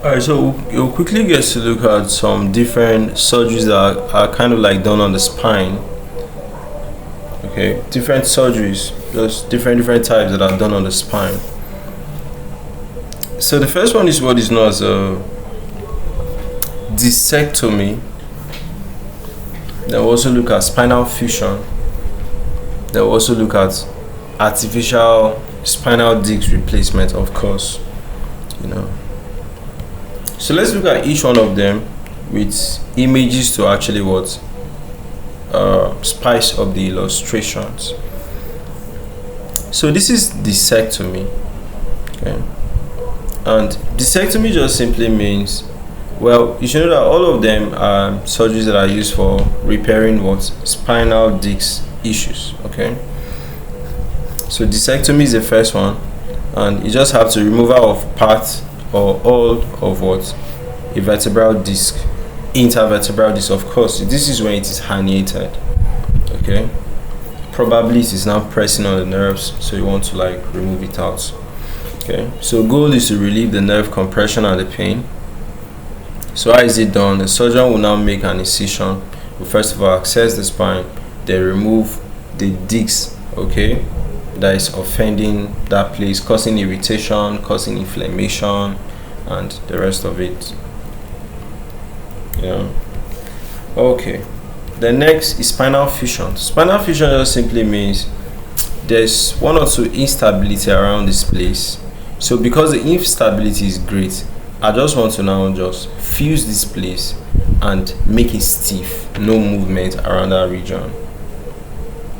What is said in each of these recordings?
Alright, so we'll quickly get to look at some different surgeries that are kind of like done on the spine. Okay, different surgeries, just different types that are done on the spine. So the first one is what is known as a discectomy. Then we'll also look at spinal fusion. Then we'll also look at artificial spinal disc replacement, of course. So let's look at each one of them with images to actually spice up the illustrations. So this is discectomy. Okay, and discectomy just simply means, well, you should know that all of them are surgeries that are used for repairing spinal disc issues. Okay, so discectomy is the first one, and you just have to removal of part or all of a vertebral disc, intervertebral disc. Of course, this is when it is herniated. Okay, probably it is now pressing on the nerves, so you want to remove it out. Okay, so goal is to relieve the nerve compression and the pain. So how is it done? The surgeon will now make an incision. Will first of all access the spine, then remove the disc, okay, that is offending that place, causing irritation, causing inflammation, and the rest of it. Okay, the next is spinal fusion. Spinal fusion just simply means there's one or two instability around this place. So because the instability is great, I just want to now just fuse this place and make it stiff, no movement around that region.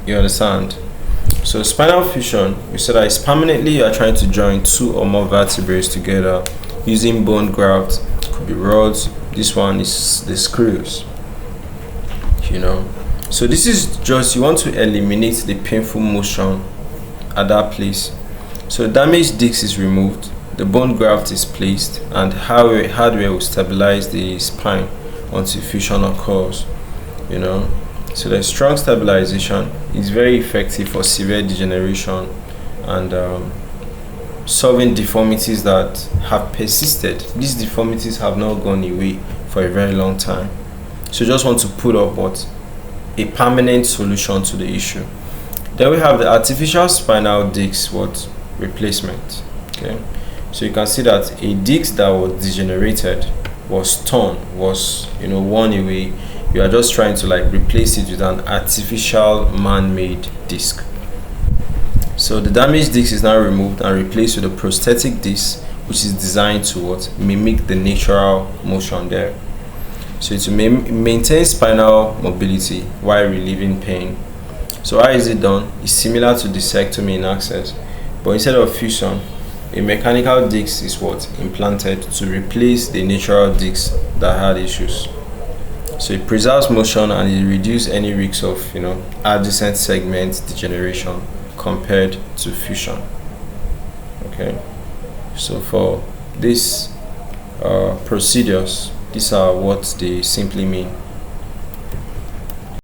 You understand? So spinal fusion, we said that it's permanently you are trying to join two or more vertebrae together using bone graft. Could be rods. This one is the screws. So this is just, you want to eliminate the painful motion at that place. So damaged disc is removed, the bone graft is placed, and hardware will stabilize the spine until fusion occurs. So the strong stabilization is very effective for severe degeneration and solving deformities that have persisted. These deformities have not gone away for a very long time. So just want to put up a permanent solution to the issue. Then we have the artificial spinal disc replacement. Okay, so you can see that a disc that was degenerated, was torn, was worn away. You are just trying to replace it with an artificial man-made disc. So the damaged disc is now removed and replaced with a prosthetic disc, which is designed to mimic the natural motion there. So it will maintain spinal mobility while relieving pain. So how is it done? It's similar to discectomy in access, but instead of fusion, a mechanical disc is implanted to replace the natural disc that had issues. So it preserves motion and it reduces any risks of adjacent segment degeneration compared to fusion. Okay, so for these procedures, these are what they simply mean.